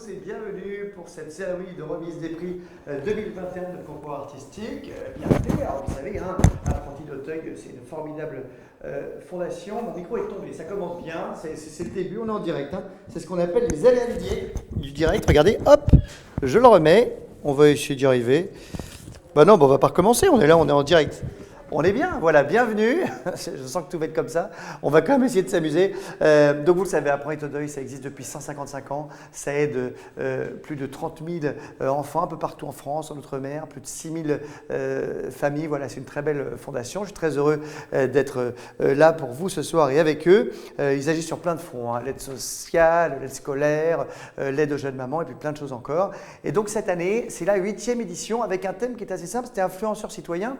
tous et bienvenue pour cette cérémonie de remise des prix 2021 de concours artistique. Bienvenue, alors vous savez, Apprenti d'Auteuil, c'est une formidable fondation. Mon micro est tombé, ça commence bien, c'est le début, on est en direct. C'est ce qu'on appelle les aléas du direct. Regardez, hop, je le remets, on va essayer d'y arriver. Bah non, on va pas recommencer, on est là, on est en direct. On est bien, voilà, bienvenue. Je sens que tout va être comme ça. On va quand même essayer de s'amuser. Donc vous le savez, Apprenti d'Auteuil, ça existe depuis 155 ans. Ça aide plus de 30 000 enfants un peu partout en France, en Outre-mer, plus de 6 000 familles. Voilà, c'est une très belle fondation. Je suis très heureux d'être là pour vous ce soir et avec eux. Ils agissent sur plein de fronts, l'aide sociale, l'aide scolaire, l'aide aux jeunes mamans et puis plein de choses encore. Et donc cette année, c'est la 8e édition avec un thème qui est assez simple, c'était influenceurs citoyens.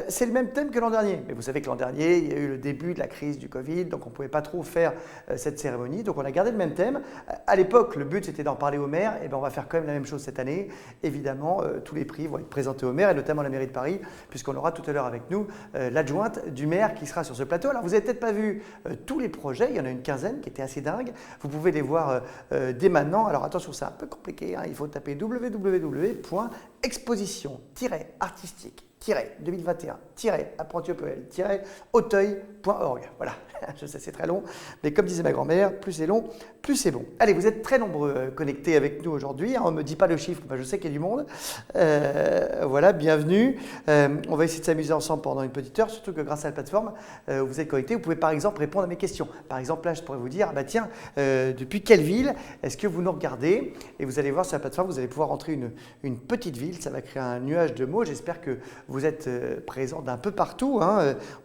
C'est le même thème que l'an dernier. Mais vous savez que l'an dernier, il y a eu le début de la crise du Covid, donc on ne pouvait pas trop faire cette cérémonie. Donc on a gardé le même thème. À l'époque, le but c'était d'en parler au maire. Et bien on va faire quand même la même chose cette année. Évidemment, tous les prix vont être présentés au maire, et notamment la mairie de Paris, puisqu'on aura tout à l'heure avec nous l'adjointe du maire qui sera sur ce plateau. Alors vous n'avez peut-être pas vu tous les projets, il y en a une quinzaine qui étaient assez dingues. Vous pouvez les voir dès maintenant. Alors attention, c'est un peu compliqué. Il faut taper www.exposition-artistique-2021-apprenti-auteuil.org. Voilà, je sais c'est très long, mais comme disait ma grand-mère, plus c'est long, plus c'est bon. Allez, vous êtes très nombreux connectés avec nous aujourd'hui. On ne me dit pas le chiffre, je sais qu'il y a du monde. Voilà, bienvenue. On va essayer de s'amuser ensemble pendant une petite heure, surtout que grâce à la plateforme, vous êtes connectés. Vous pouvez par exemple répondre à mes questions. Par exemple, là, je pourrais vous dire, tiens, depuis quelle ville est-ce que vous nous regardez? Et vous allez voir sur la plateforme, vous allez pouvoir entrer une petite ville. Ça va créer un nuage de mots. J'espère que vous êtes présents d'un peu partout.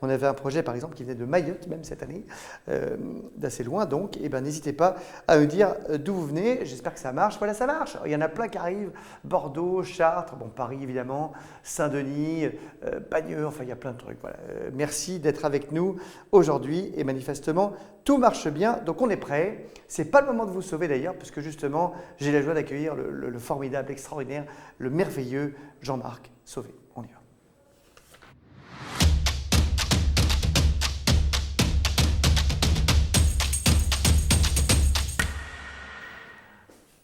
On avait un projet, par exemple, qui venait de Mayotte, même cette année, d'assez loin. Donc, n'hésitez pas à me dire d'où vous venez. J'espère que ça marche. Voilà, ça marche. Il y en a plein qui arrivent. Bordeaux, Chartres, Paris, évidemment, Saint-Denis, Bagneux. Enfin, il y a plein de trucs. Voilà. Merci d'être avec nous aujourd'hui. Et manifestement, tout marche bien. Donc, on est prêt. Ce n'est pas le moment de vous sauver, d'ailleurs, puisque justement, j'ai la joie d'accueillir le formidable, l'extraordinaire, le merveilleux Jean-Marc Sauvé. On y va.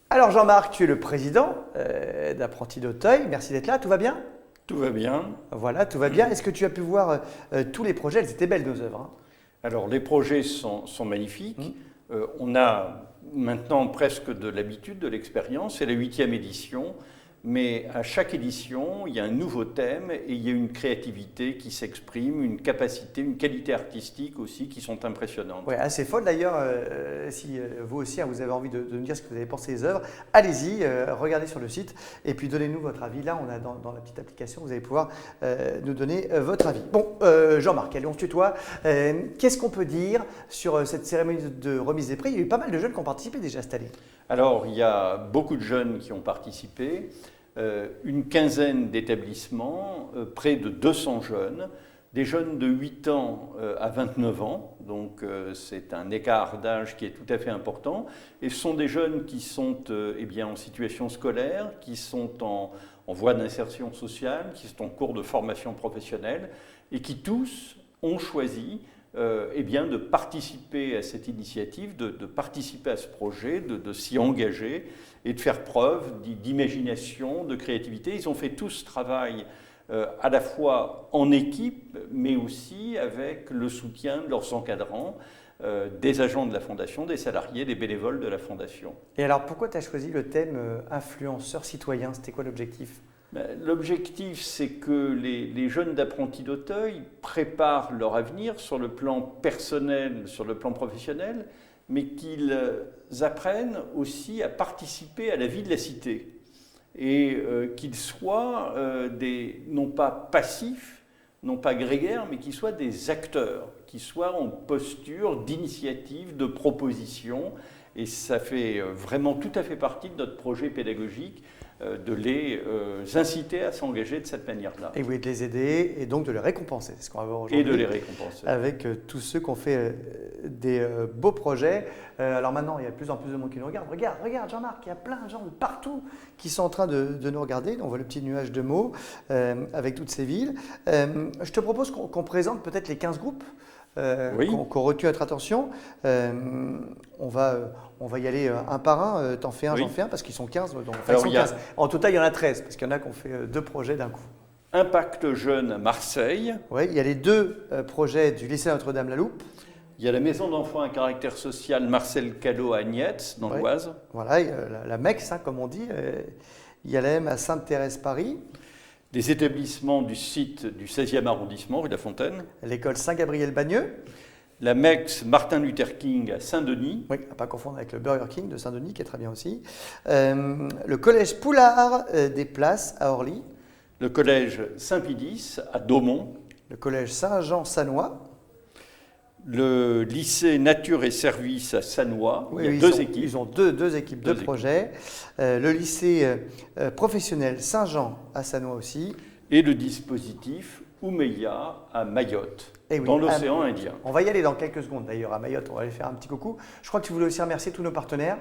Alors Jean-Marc, tu es le président d'Apprenti d'Auteuil. Merci d'être là. Tout va bien? Tout va bien. Voilà, tout va bien. Est-ce que tu as pu voir tous les projets? Elles étaient belles, nos œuvres. Alors les projets sont magnifiques. On a maintenant presque de l'habitude, de l'expérience. C'est la 8e édition. Mais à chaque édition, il y a un nouveau thème et il y a une créativité qui s'exprime, une capacité, une qualité artistique aussi qui sont impressionnantes. Oui, assez folle d'ailleurs. Si vous aussi, vous avez envie de nous dire ce que vous avez pensé des œuvres, allez-y, regardez sur le site et puis donnez-nous votre avis. Là, on a dans la petite application, vous allez pouvoir nous donner votre avis. Bon, Jean-Marc, allez, on se tutoie. Qu'est-ce qu'on peut dire sur cette cérémonie de remise des prix? Il y a eu pas mal de jeunes qui ont participé déjà cette année. Alors, il y a beaucoup de jeunes qui ont participé. Une quinzaine d'établissements, près de 200 jeunes, des jeunes de 8 ans à 29 ans, donc c'est un écart d'âge qui est tout à fait important, et ce sont des jeunes qui sont en situation scolaire, qui sont en voie d'insertion sociale, qui sont en cours de formation professionnelle, et qui tous ont choisi de participer à cette initiative, de participer à ce projet, de s'y engager et de faire preuve d'imagination, de créativité. Ils ont fait tout ce travail à la fois en équipe, mais aussi avec le soutien de leurs encadrants, des agents de la Fondation, des salariés, des bénévoles de la Fondation. Et alors, pourquoi tu as choisi le thème influenceur citoyen? C'était quoi l'objectif? L'objectif, c'est que les jeunes d'Apprenti d'Auteuil préparent leur avenir sur le plan personnel, sur le plan professionnel, mais qu'ils apprennent aussi à participer à la vie de la cité et qu'ils soient non pas passifs, non pas grégaires, mais qu'ils soient des acteurs, qu'ils soient en posture d'initiative, de proposition. Et ça fait vraiment tout à fait partie de notre projet pédagogique de les inciter à s'engager de cette manière-là. Et oui, de les aider et donc de les récompenser. C'est ce qu'on va voir aujourd'hui. Et de les récompenser. Avec tous ceux qui ont fait des beaux projets. Alors maintenant, il y a de plus en plus de monde qui nous regarde. Regarde Jean-Marc, il y a plein de gens de partout qui sont en train de nous regarder. On voit le petit nuage de mots avec toutes ces villes. Je te propose qu'on présente peut-être les 15 groupes. Oui. qui ont retenu notre attention. On va y aller un par un. T'en fais un, Oui. j'en fais un, parce qu'ils sont 15. Donc, enfin, Alors, ils sont il y a- 15. En total, il y en a 13, parce qu'il y en a qui ont fait 2 projets d'un coup. Impact Jeune à Marseille. Oui, il y a les 2 projets du lycée Notre-Dame-la-Loupe. Il y a la maison d'enfants à caractère social Marcel Callot à Agnès, dans Ouais. l'Oise. Voilà, il y a la MEX, hein, comme on dit. Il y a la M à Sainte-Thérèse-Paris, Des établissements du site du 16e arrondissement, rue de la Fontaine. l'école Saint-Gabriel-Bagneux. La MEX Martin Luther King à Saint-Denis. Oui, à ne pas confondre avec le Burger King de Saint-Denis, qui est très bien aussi. Le collège Poulard des Places à Orly. Le collège Saint-Pédis à Daumont. Le collège Saint-Jean-Sanois. Le lycée Nature et Services à Sannois. Oui, Il y a oui, deux équipes. Ils ont deux équipes, deux projets. Le lycée professionnel Saint-Jean à Sanois aussi. Et le dispositif Oumeya à Mayotte, Eh oui, dans l'océan Indien. On va y aller dans quelques secondes d'ailleurs à Mayotte, on va aller faire un petit coucou. Je crois que tu voulais aussi remercier tous nos partenaires.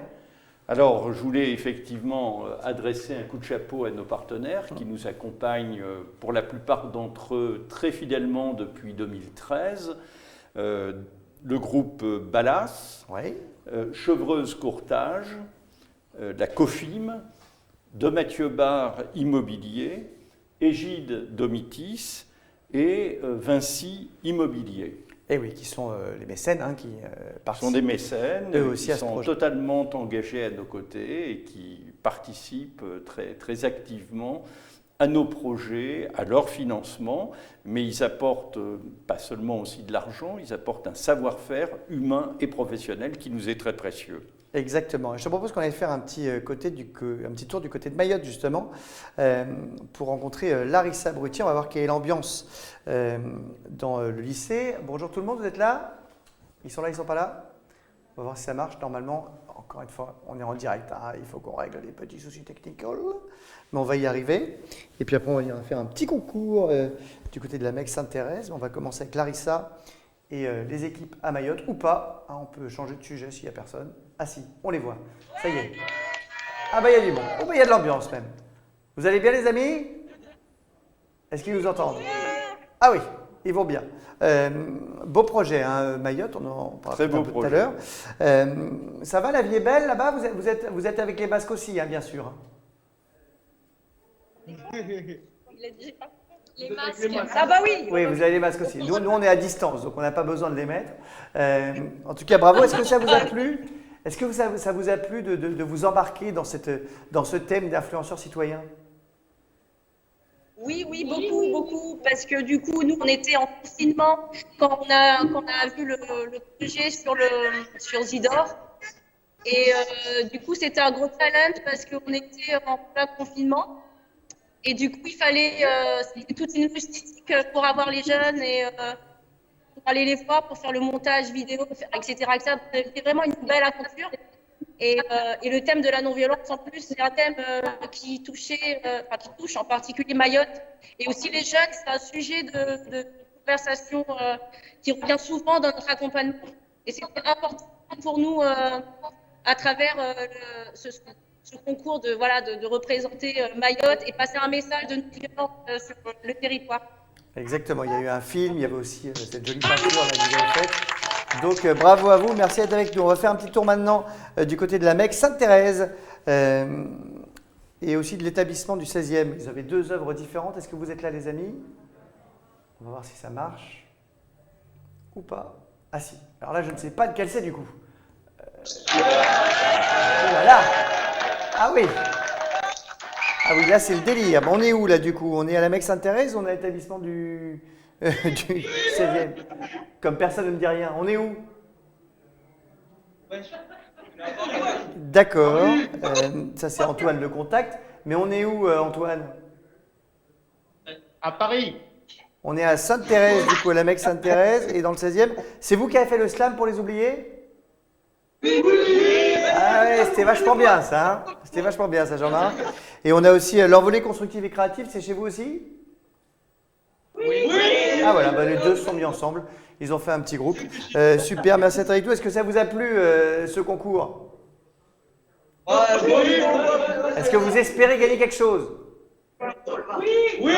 Alors, je voulais effectivement adresser un coup de chapeau à nos partenaires qui nous accompagnent pour la plupart d'entre eux très fidèlement depuis 2013. Le groupe Ballas, Oui. Chevreuse Courtage, la COFIM, de Mathieu Barre Immobilier, Égide Domitis et Vinci Immobilier. Eh oui, qui sont les mécènes hein, qui Ce participent. sont des mécènes Eux aussi qui à ce sont projet. totalement engagés à nos côtés et qui participent très, très activement à nos projets, à leur financement, mais ils apportent pas seulement aussi de l'argent, ils apportent un savoir-faire humain et professionnel qui nous est très précieux. Exactement. Et je te propose qu'on aille faire un petit tour du côté de Mayotte justement pour rencontrer Larissa Brutier. On va voir quelle est l'ambiance dans le lycée. Bonjour tout le monde, vous êtes là? Ils sont là, ils sont pas là? On va voir si ça marche. Normalement, encore une fois, on est en direct. Hein. Il faut qu'on règle les petits soucis techniques. Mais on va y arriver. Et puis après, on va y faire un petit concours du côté de la MEX Sainte-Thérèse. On va commencer avec Larissa et les équipes à Mayotte ou pas. Hein, on peut changer de sujet s'il n'y a personne. Ah si, on les voit. Ça y est. Ah bah il y a du monde. Oh bah il y a de l'ambiance même. Vous allez bien les amis? Est-ce qu'ils nous entendent? Ah oui, ils vont bien. Beau projet, hein, Mayotte, on en parlera Très beau un peu tout à projet. l'heure. Ça va, la vie est belle là-bas? Vous êtes avec les Basques aussi, hein, bien sûr. Il a dit les masques. Ah bah oui. Oui, vous avez les masques aussi. Nous, on est à distance, donc on n'a pas besoin de les mettre. En tout cas, bravo. Est-ce que ça vous a plu? Est-ce que ça vous a plu de vous embarquer dans ce thème d'influenceurs citoyens? Oui, beaucoup, beaucoup. Parce que du coup, nous, on était en confinement quand on a vu le projet sur Zidore. Et du coup, c'était un gros challenge parce qu'on était en plein confinement. Et du coup, il fallait, c'était toute une logistique pour avoir les jeunes et pour aller les voir, pour faire le montage vidéo, etc. C'était vraiment une belle aventure. Et le thème de la non-violence, en plus, c'est un thème qui touche en particulier Mayotte. Et aussi les jeunes, c'est un sujet de conversation qui revient souvent dans notre accompagnement. Et c'est important pour nous, à travers ce concours, de représenter Mayotte et passer un message de non-violence sur le territoire. Exactement, il y a eu un film, il y avait aussi cette jolie peinture là, que vous avez faite. Donc bravo à vous, merci d'être avec nous. On va faire un petit tour maintenant du côté de la MEX Sainte-Thérèse et aussi de l'établissement du 16e. Ils avaient 2 œuvres différentes. Est-ce que vous êtes là les amis? On va voir si ça marche ou pas. Ah si, alors là je ne sais pas de quel c'est du coup. Oh là là. Ah oui. Ah oui, là c'est le délire. Bon, on est où là du coup? On est à la MEX Sainte-Thérèse ou on est à l'établissement du 16e? Comme personne ne me dit rien. On est où? D'accord. Ça c'est Antoine le contact. Mais on est où Antoine? À Paris. On est à Sainte-Thérèse, du coup à la MEX Sainte-Thérèse et dans le 16e. C'est vous qui avez fait le slam pour les oubliés? Ah ouais, c'était vachement bien ça. Hein, c'était vachement bien ça, Jean-Marc. Et on a aussi l'envolée constructive et créative, c'est chez vous aussi? Oui. Ah voilà, bah, les deux se sont mis ensemble. Ils ont fait un petit groupe. Super, merci d'être avec nous. Est-ce que ça vous a plu ce concours? Est-ce que vous espérez gagner quelque chose? Oui. Oui,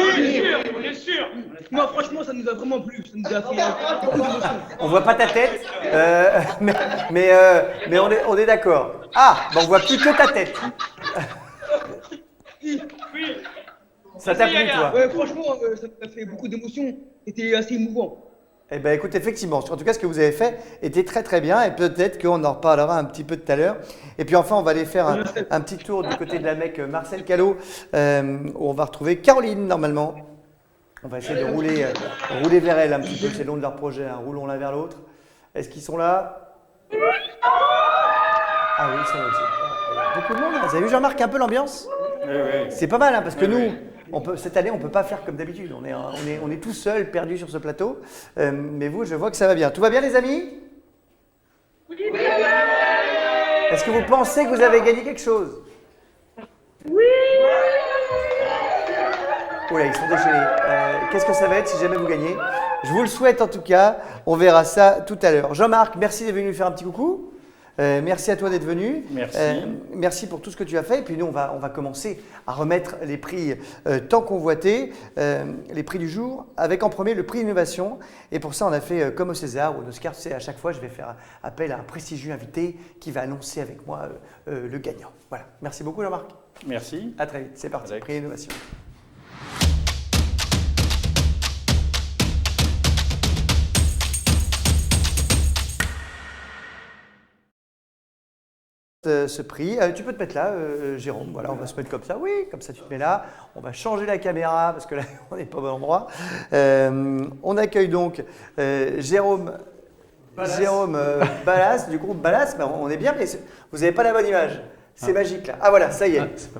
bien sûr. Moi, franchement, ça nous a vraiment plu. Ça nous a fait beaucoup d'émotion. On voit pas ta tête, mais on est d'accord. Ah, on voit plus que ta tête. Oui. Ça t'a plu, toi? Ouais, franchement, ça nous a fait beaucoup d'émotion. C'était assez émouvant. Eh bien, écoute, effectivement, en tout cas, ce que vous avez fait était très très bien et peut-être qu'on en reparlera un petit peu tout à l'heure. Et puis enfin, on va aller faire un petit tour du côté de la Mecque Marcel Callot, où on va retrouver Caroline, normalement. On va essayer de rouler vers elle un petit peu, c'est le long de leur projet, hein. Roulons l'un vers l'autre. Est-ce qu'ils sont là? Ah oui, ils sont là aussi. Il y a beaucoup de monde, hein. Vous avez vu, Jean-Marc, un peu l'ambiance? Oui. C'est pas mal, hein, parce que nous, cette année, on ne peut pas faire comme d'habitude. On est tout seul, perdu sur ce plateau. Mais vous, je vois que ça va bien. Tout va bien, les amis? Oui. Est-ce que vous pensez que vous avez gagné quelque chose? Oui. Oula, ils sont déchaînés. Qu'est-ce que ça va être si jamais vous gagnez? Je vous le souhaite en tout cas. On verra ça tout à l'heure. Jean-Marc, merci d'être venu nous faire un petit coucou. Merci à toi d'être venu. Merci. Merci pour tout ce que tu as fait. Et puis nous, on va commencer à remettre les prix tant convoités, les prix du jour, avec en premier le prix innovation. Et pour ça, on a fait comme au César ou au Oscar. Tu sais, à chaque fois, je vais faire appel à un prestigieux invité qui va annoncer avec moi le gagnant. Voilà. Merci beaucoup, Jean-Marc. Merci. À très vite. C'est parti. Alex. Prix innovation. Ce prix. Tu peux te mettre là, Jérôme. Voilà, on va se mettre comme ça. Oui, comme ça tu te mets là. On va changer la caméra parce que là, on n'est pas au bon endroit. On accueille donc Jérôme Ballas, du groupe Ballas. Ben, on est bien, mais vous n'avez pas la bonne image. C'est magique là. Ah voilà, ça y est.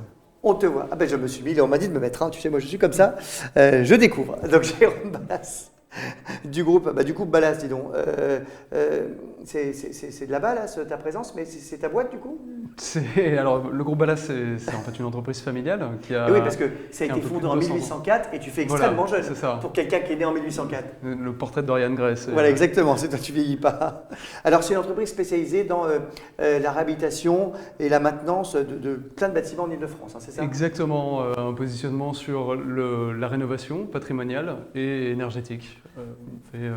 On te voit. Ah ben je me suis mis, là, on m'a dit de me mettre. Hein. Tu sais, moi je suis comme ça. Je découvre. Donc Jérôme Ballas. Du groupe Ballas, dis donc. C'est de là-bas, là, ta présence, mais c'est ta boîte, du coup? Alors, le groupe Ballas, c'est en fait une entreprise familiale qui a. Et oui, parce que ça a été fondé en 1804 et tu fais extrêmement jeune. C'est ça. Pour quelqu'un qui est né en 1804. Le portrait de Dorian Gray. Voilà, exactement. C'est toi, tu vieillis pas. Alors, c'est une entreprise spécialisée dans la réhabilitation et la maintenance de plein de bâtiments en Ile-de-France, hein, c'est ça? Exactement. Un positionnement sur la rénovation patrimoniale et énergétique. On fait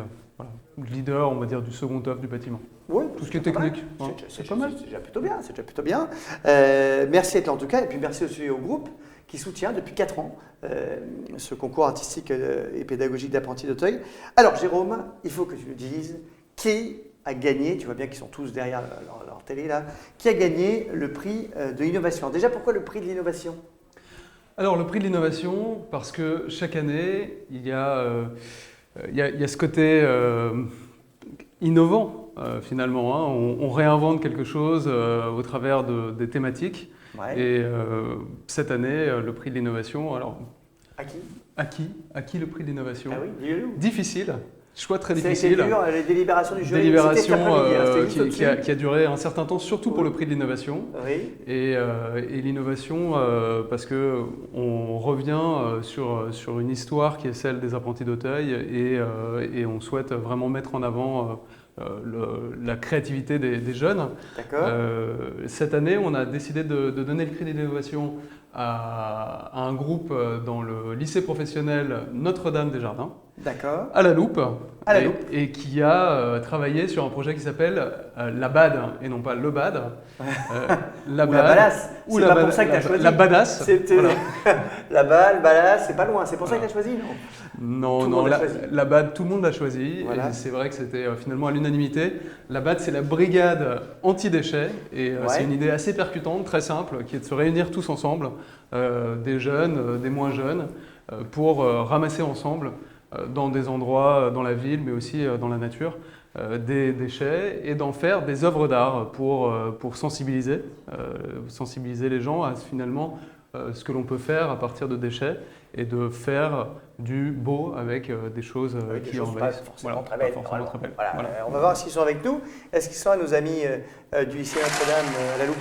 leader, on va dire, du second œuvre du bâtiment. Oui, tout ce qui est technique. C'est pas mal. C'est déjà plutôt bien. C'est déjà plutôt bien. Merci d'être là en tout cas. Et puis merci aussi au groupe qui soutient depuis 4 ans ce concours artistique et pédagogique d'apprentis d'Auteuil. Alors Jérôme, il faut que tu nous dises qui a gagné, tu vois bien qu'ils sont tous derrière leur télé là, qui a gagné le prix de l'innovation. Déjà, pourquoi le prix de l'innovation? Alors le prix de l'innovation, parce que chaque année, il y a ce côté innovant finalement. Hein. On réinvente quelque chose au travers des thématiques. Ouais. Et cette année, le prix de l'innovation, alors… À qui le prix de l'innovation? Ah oui, difficile. Choix très difficile. C'était dur, les délibérations du jury. Délibération qui a duré un certain temps, surtout pour le prix de l'innovation. Oui. Et l'innovation, parce qu'on revient sur une histoire qui est celle des apprentis d'Auteuil et on souhaite vraiment mettre en avant la créativité des jeunes. D'accord. Cette année, on a décidé de donner le prix d'innovation à un groupe dans le lycée professionnel Notre-Dame-des-Jardins. D'accord. À la loupe. À la loupe. Et qui a travaillé sur un projet qui s'appelle la BAD, et non pas le BAD. La Ballas. C'est pas pour ça que tu as choisi. La Badass. Voilà. La BAD, Ballas, c'est pas loin. C'est pour ça que tu as choisi, non? Non, la BAD, tout le monde l'a choisi. Voilà. Et c'est vrai que c'était finalement à l'unanimité. La BAD, c'est la brigade anti-déchets. Et c'est une idée assez percutante, très simple, qui est de se réunir tous ensemble, des jeunes, des moins jeunes, pour ramasser ensemble dans des endroits dans la ville, mais aussi dans la nature, des déchets et d'en faire des œuvres d'art pour sensibiliser les gens à finalement ce que l'on peut faire à partir de déchets et de faire du beau avec des choses qui envahissent. Forcément très belles. Voilà. On va voir s'ils sont avec nous. Est-ce qu'ils sont nos amis du lycée Notre-Dame à la loupe?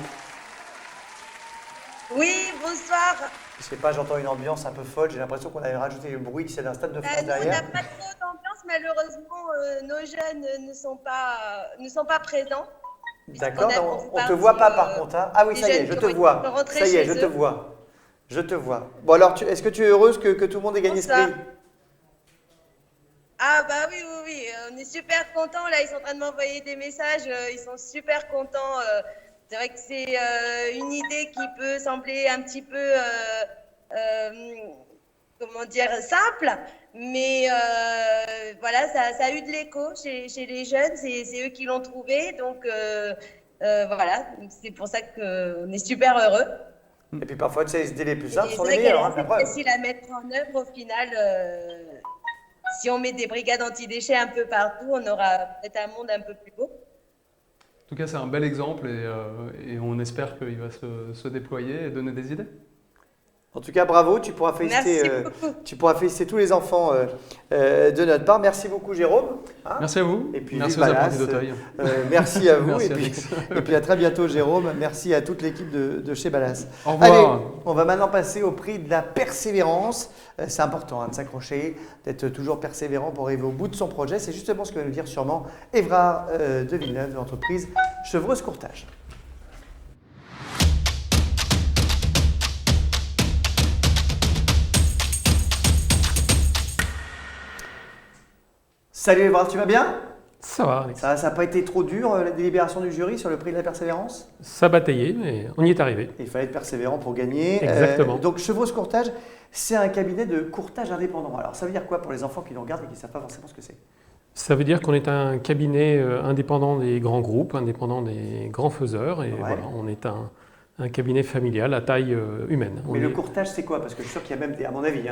Oui, bonsoir. Je sais pas, j'entends une ambiance un peu folle. J'ai l'impression qu'on avait rajouté le bruit qui c'est d'un stade de France derrière. On n'a pas trop d'ambiance, malheureusement. Nos jeunes ne sont pas présents. D'accord, on ne te voit pas par contre. Hein. Ah oui, ça y est, je te vois. Ça y est, je te vois. Je te vois. Bon alors, est-ce que tu es heureuse que tout le monde ait gagné ce Bonsoir. prix? Ah bah oui, on est super contents. Là, ils sont en train de m'envoyer des messages. Ils sont super contents. C'est vrai que c'est une idée qui peut sembler un petit peu, comment dire, simple. Mais voilà, ça a eu de l'écho chez les jeunes. C'est eux qui l'ont trouvé. Donc voilà, c'est pour ça qu'on est super heureux. Et puis parfois, tu sais, les idées les plus simples Et sont c'est les vrai qu'elle meilleures, est hein, la assez preuve. facile à mettre en œuvre au final. Si on met des brigades anti-déchets un peu partout, on aura peut-être un monde un peu plus beau. En tout cas, c'est un bel exemple et on espère qu'il va se déployer et donner des idées. En tout cas, bravo, tu pourras Merci beaucoup. féliciter tous les enfants de notre part. Merci beaucoup, Jérôme. Hein. Merci à vous. Et puis, merci vive aux Ballas. apprentis d'Auteuil. Merci à vous. Merci, et, puis, Alex. et puis à très bientôt, Jérôme. Merci à toute l'équipe de chez Ballas. Au revoir. Allez, on va maintenant passer au prix de la persévérance. C'est important de s'accrocher, d'être toujours persévérant pour arriver au bout de son projet. C'est justement ce que va nous dire sûrement Évrard de Villeneuve de l'entreprise Chevreuse Courtage. Salut Évrard, tu vas bien? Ça va, Alex. Ça n'a pas été trop dur, la délibération du jury sur le prix de la persévérance? Ça bataillait, mais on y est arrivé. Il fallait être persévérant pour gagner. Exactement. Donc Chevreuse Courtage, c'est un cabinet de courtage indépendant. Alors ça veut dire quoi pour les enfants qui nous regardent et qui ne savent pas forcément ce que c'est? Ça veut dire qu'on est un cabinet indépendant des grands groupes, indépendant des grands faiseurs. Et Ouais. voilà, on est un cabinet familial à taille humaine. Mais le courtage, c'est quoi? Parce que je suis sûr qu'il y a même, à mon avis,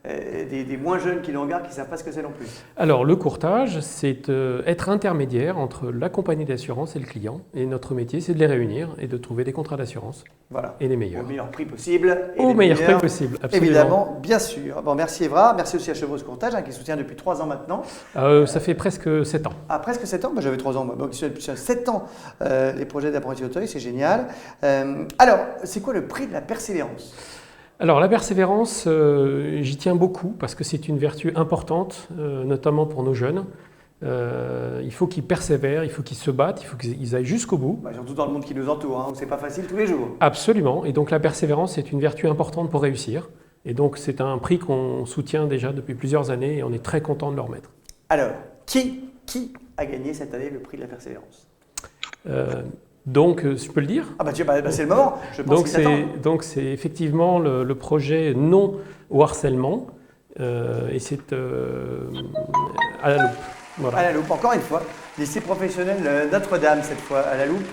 des moins jeunes qui nous regardent qui ne savent pas ce que c'est non plus. Alors, le courtage, c'est être intermédiaire entre la compagnie d'assurance et le client. Et notre métier, c'est de les réunir et de trouver des contrats d'assurance. Voilà. Et les Au meilleurs. meilleur prix possible. Et Au les meilleur prix meilleurs, possible, absolument. Évidemment, bien sûr. Bon, merci Évrard. Merci aussi à Chevreuse Courtage, qui soutient depuis 3 ans maintenant. Ça fait presque 7 ans. Ah, presque 7 ans, bah, j'avais 3 ans, moi. Donc, depuis 7 ans, les projets d'apprenti Auteuil, c'est génial. Alors, c'est quoi le prix de la persévérance? Alors la persévérance, j'y tiens beaucoup parce que c'est une vertu importante, notamment pour nos jeunes. Il faut qu'ils persévèrent, il faut qu'ils se battent, il faut qu'ils aillent jusqu'au bout. Bah, surtout dans le monde qui nous entoure, où c'est pas facile tous les jours. Absolument. Et donc la persévérance est une vertu importante pour réussir. Et donc c'est un prix qu'on soutient déjà depuis plusieurs années et on est très content de le remettre. Alors, qui a gagné cette année le prix de la persévérance? Donc, je peux le dire. Ah bah, c'est le moment, je pense qu'il s'attend. Donc c'est effectivement le projet non au harcèlement et c'est à la loupe. Voilà. À la loupe, encore une fois, lycée professionnel Notre-Dame cette fois, à la loupe,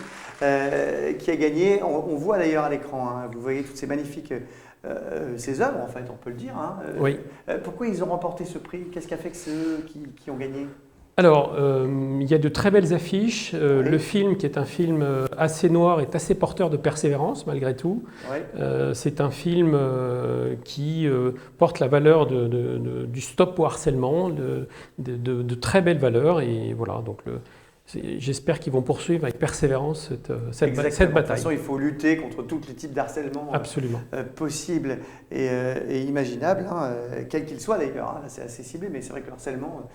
qui a gagné. On voit d'ailleurs à l'écran, vous voyez toutes ces magnifiques ces œuvres en fait, on peut le dire. Oui. Pourquoi ils ont remporté ce prix? Qu'est-ce qui a fait que c'est eux qui ont gagné? Alors, il y a de très belles affiches. Oui. Le film, qui est un film assez noir, est assez porteur de persévérance malgré tout. Oui. C'est un film qui porte la valeur du stop au harcèlement, de très belles valeurs. Et voilà, donc j'espère qu'ils vont poursuivre avec persévérance cette De toute bataille. façon, il faut lutter contre tous les types d'harcèlement Absolument. possibles et imaginables, quel qu'il soit d'ailleurs. Là, c'est assez ciblé, mais c'est vrai que le harcèlement,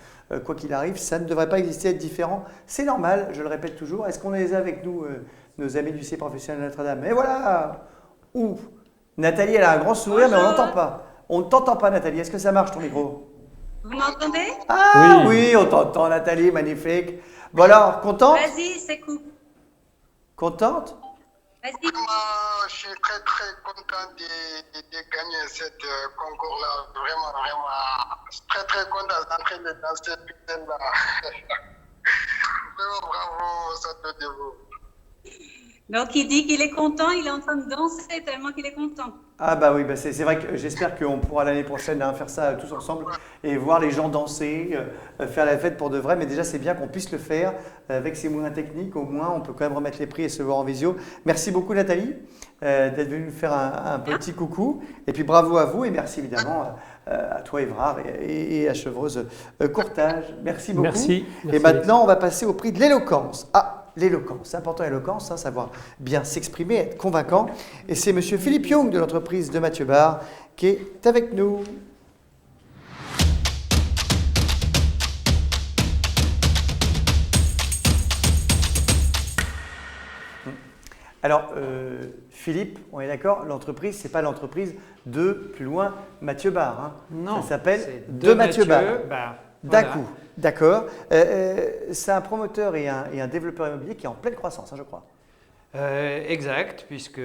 quoi qu'il arrive, ça ne devrait pas exister, être différent. C'est normal, je le répète toujours. Est-ce qu'on les a avec nous, nos amis du lycée professionnel Notre-Dame? Et voilà! Ouh! Nathalie, elle a un grand sourire, mais on n'entend pas. On ne t'entend pas, Nathalie. Est-ce que ça marche ton micro? Vous m'entendez? Ah Oui. oui, on t'entend, Nathalie, magnifique. Bon alors, contente? Vas-y, c'est cool. Contente? Vas-y. Je suis très très content de gagner ce concours-là. Vraiment, très très content d'entrer dans cette scène-là. Vraiment bravo, ça te dévoue. Donc il dit qu'il est content, il est en train de danser tellement qu'il est content. Ah bah oui, c'est vrai que j'espère qu'on pourra l'année prochaine faire ça tous ensemble et voir les gens danser, faire la fête pour de vrai. Mais déjà, c'est bien qu'on puisse le faire avec ces moyens techniques. Au moins, on peut quand même remettre les prix et se voir en visio. Merci beaucoup Nathalie d'être venue nous faire un petit coucou. Et puis bravo à vous et merci évidemment à toi Évrard et à Chevreuse Courtage. Merci beaucoup. Merci. Et maintenant, on va passer au prix de l'éloquence. Ah, l'éloquence, c'est important l'éloquence, savoir bien s'exprimer, être convaincant. Et c'est monsieur Philippe Young de l'entreprise de Mathieu Barre qui est avec nous. Alors, Philippe, on est d'accord, l'entreprise, ce n'est pas l'entreprise de, plus loin, Mathieu Barre. Hein. Non. Ça s'appelle c'est De Mathieu Barre. Voilà. D'accord. C'est un promoteur et un développeur immobilier qui est en pleine croissance, hein, je crois. Exact, puisque